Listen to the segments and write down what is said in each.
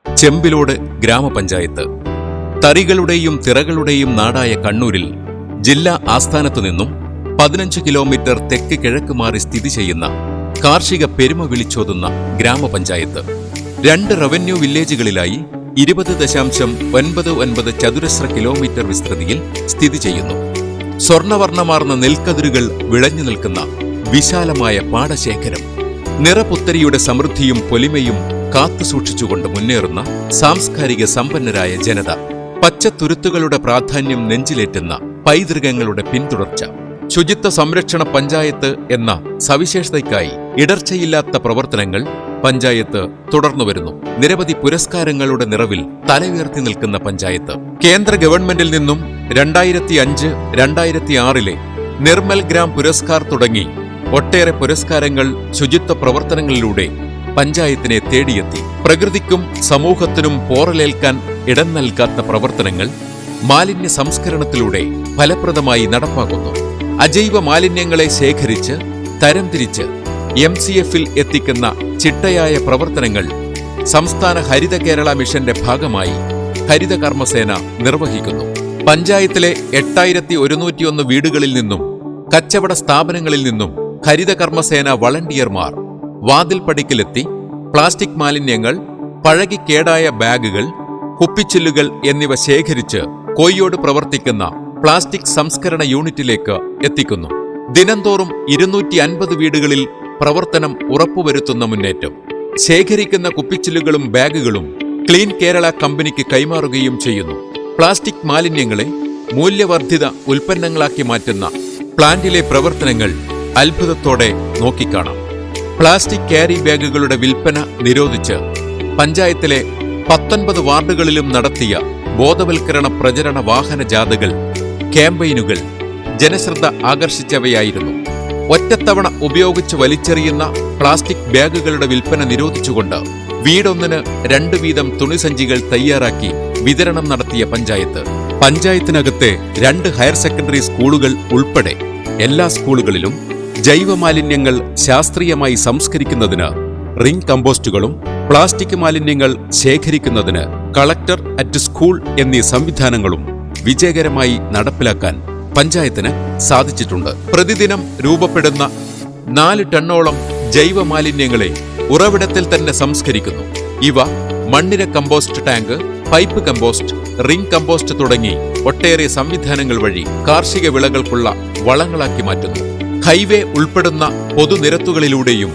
ചെമ്പിലോട് ഗ്രാമപഞ്ചായത്ത്. തറികളുടെയും തിറകളുടെയും നാടായ കണ്ണൂരിൽ ജില്ലാ ആസ്ഥാനത്തു നിന്നും 15 കിലോമീറ്റർ തെക്ക് കിഴക്ക് മാറി സ്ഥിതി ചെയ്യുന്ന കാർഷിക പെരുമ വിളിച്ചോതുന്ന ഗ്രാമപഞ്ചായത്ത് 2 റവന്യൂ വില്ലേജുകളിലായി 20.99 ചതുരശ്ര കിലോമീറ്റർ വിസ്തൃതിയിൽ സ്ഥിതി ചെയ്യുന്നു. സ്വർണവർണ്ണമാർന്ന നെൽക്കതിരുകൾ വിളഞ്ഞു നിൽക്കുന്ന വിശാലമായ പാടശേഖരം, നിറപുത്തരിയുടെ സമൃദ്ധിയും പൊലിമയും കാത്തുസൂക്ഷിച്ചുകൊണ്ട് മുന്നേറുന്ന സാംസ്കാരിക സമ്പന്നരായ ജനത, പച്ചത്തുരുത്തുകളുടെ പ്രാധാന്യം നെഞ്ചിലേറ്റുന്ന പൈതൃകങ്ങളുടെ പിന്തുടർച്ച, ശുചിത്വ സംരക്ഷണ പഞ്ചായത്ത് എന്ന സവിശേഷതയ്ക്കായി ഇടർച്ചയില്ലാത്ത പ്രവർത്തനങ്ങൾ പഞ്ചായത്ത് തുടർന്നുവരുന്നു. നിരവധി പുരസ്കാരങ്ങളുടെ നിറവിൽ തലയുയർത്തി നിൽക്കുന്ന പഞ്ചായത്ത് കേന്ദ്ര ഗവൺമെന്റിൽ നിന്നും 2005-2006 നിർമ്മൽ ഗ്രാം പുരസ്കാർ തുടങ്ങി ഒട്ടേറെ പുരസ്കാരങ്ങൾ ശുചിത്വ പ്രവർത്തനങ്ങളിലൂടെ പഞ്ചായത്തിനെ തേടിയെത്തി. പ്രകൃതിക്കും സമൂഹത്തിനും പോറലേൽക്കാൻ ഇടം നൽകാത്ത പ്രവർത്തനങ്ങൾ മാലിന്യ സംസ്കരണത്തിലൂടെ ഫലപ്രദമായി നടപ്പാക്കുന്നു. അജൈവ മാലിന്യങ്ങളെ ശേഖരിച്ച് തരംതിരിച്ച് MCF-ൽ എത്തിക്കുന്ന ചിട്ടയായ പ്രവർത്തനങ്ങൾ സംസ്ഥാന ഹരിത കേരള മിഷന്റെ ഭാഗമായി ഹരിത കർമ്മസേന നിർവഹിക്കുന്നു. പഞ്ചായത്തിലെ 8101 വീടുകളിൽ നിന്നും കച്ചവട സ്ഥാപനങ്ങളിൽ നിന്നും ഹരിത കർമ്മസേന വളണ്ടിയർമാർ വാതിൽപ്പടിക്കലെത്തി പ്ലാസ്റ്റിക് മാലിന്യങ്ങൾ, പഴകിക്കേടായ ബാഗുകൾ, കുപ്പിച്ചില്ലുകൾ എന്നിവ ശേഖരിച്ച് കോയ്യോട് പ്രവർത്തിക്കുന്ന പ്ലാസ്റ്റിക് സംസ്കരണ യൂണിറ്റിലേക്ക് എത്തിക്കുന്നു. ദിനംതോറും 250 വീടുകളിൽ പ്രവർത്തനം ഉറപ്പുവരുത്തുന്ന മുന്നേറ്റം. ശേഖരിക്കുന്ന കുപ്പിച്ചില്ലുകളും ബാഗുകളും ക്ലീൻ കേരള കമ്പനിക്ക് കൈമാറുകയും ചെയ്യുന്നു. പ്ലാസ്റ്റിക് മാലിന്യങ്ങളെ മൂല്യവർദ്ധിത ഉൽപ്പന്നങ്ങളാക്കി മാറ്റുന്ന പ്ലാന്റിലെ പ്രവർത്തനങ്ങൾ അത്ഭുതത്തോടെ നോക്കിക്കാണാം. പ്ലാസ്റ്റിക് ക്യാരി ബാഗുകളുടെ വിൽപ്പന നിരോധിച്ച് പഞ്ചായത്തിലെ 19 വാർഡുകളിലും നടത്തിയ ബോധവൽക്കരണ പ്രചരണ വാഹന ജാഥകൾ, ക്യാമ്പയിനുകൾ ജനശ്രദ്ധ ആകർഷിച്ചവയായിരുന്നു. ഒറ്റത്തവണ ഉപയോഗിച്ച് വലിച്ചെറിയുന്ന പ്ലാസ്റ്റിക് ബാഗുകളുടെ വിൽപ്പന നിരോധിച്ചുകൊണ്ട് വീടൊന്നിന് 2 വീതം തുണിസഞ്ചികൾ തയ്യാറാക്കി വിതരണം നടത്തിയ പഞ്ചായത്ത്. പഞ്ചായത്തിനകത്തെ 2 ഹയർ സെക്കൻഡറി സ്കൂളുകൾ ഉൾപ്പെടെ എല്ലാ സ്കൂളുകളിലും ജൈവമാലിന്യങ്ങൾ ശാസ്ത്രീയമായി സംസ്കരിക്കുന്നതിന് റിംഗ് കമ്പോസ്റ്റുകളും പ്ലാസ്റ്റിക് മാലിന്യങ്ങൾ ശേഖരിക്കുന്നതിന് കളക്ടർ അറ്റ് സ്കൂൾ എന്നീ സംവിധാനങ്ങളും വിജയകരമായി നടപ്പിലാക്കാൻ പഞ്ചായത്തിന് സാധിച്ചിട്ടുണ്ട്. പ്രതിദിനം രൂപപ്പെടുന്ന 4 ടണ്ണോളം ജൈവമാലിന്യങ്ങളെ ഉറവിടത്തിൽ തന്നെ സംസ്കരിക്കുന്നു. ഇവ മണ്ണിര compost tank, pipe compost, ring compost തുടങ്ങി ഒട്ടേറെ സംവിധാനങ്ങൾ വഴി കാർഷിക വിളകൾക്കുള്ള വളങ്ങളാക്കി മാറ്റുന്നു. ഹൈവേ ഉൾപ്പെടുന്ന പൊതുനിരത്തുകളിലൂടെയും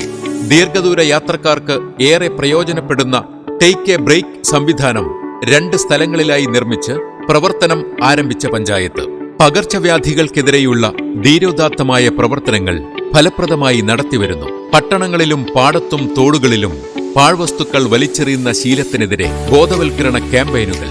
ദീർഘദൂര യാത്രക്കാർക്ക് ഏറെ പ്രയോജനപ്പെടുന്ന ടേക്ക് എ ബ്രേക്ക് സംവിധാനം 2 സ്ഥലങ്ങളിലായി നിർമ്മിച്ച് പ്രവർത്തനം ആരംഭിച്ച പഞ്ചായത്ത് പകർച്ചവ്യാധികൾക്കെതിരെയുള്ള ധീരോദാത്തമായ പ്രവർത്തനങ്ങൾ ഫലപ്രദമായി നടത്തിവരുന്നു. പട്ടണങ്ങളിലും പാടത്തും തോടുകളിലും പാഴ്വസ്തുക്കൾ വലിച്ചെറിയുന്ന ശീലത്തിനെതിരെ ബോധവൽക്കരണ ക്യാമ്പയിനുകൾ.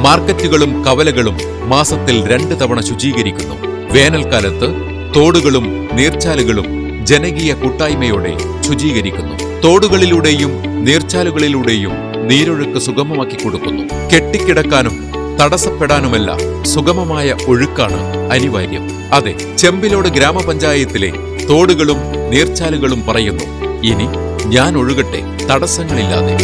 മാർക്കറ്റുകളും കവലകളും മാസത്തിൽ 2 തവണ ശുചീകരിക്കുന്നു. വേനൽക്കാലത്ത് തോടുകളും നീർച്ചാലുകളും ജനകീയ കൂട്ടായ്മയോടെ ശുചീകരിക്കുന്നു. തോടുകളിലൂടെയും നീർച്ചാലുകളിലൂടെയും നീരൊഴുക്ക് സുഗമമാക്കി കൊടുക്കുന്നു. കെട്ടിക്കിടക്കാനും തടസ്സപ്പെടാനുമല്ല സുഗമമായ ഒഴുക്കാണ് അനിവാര്യം. അതെ, ചെമ്പിലോട് ഗ്രാമപഞ്ചായത്തിലെ തോടുകളും നീർച്ചാലുകളും പറയുന്നു, ഇനി ഞാൻ ഒഴുകട്ടെ തടസ്സങ്ങളില്ലാതെ.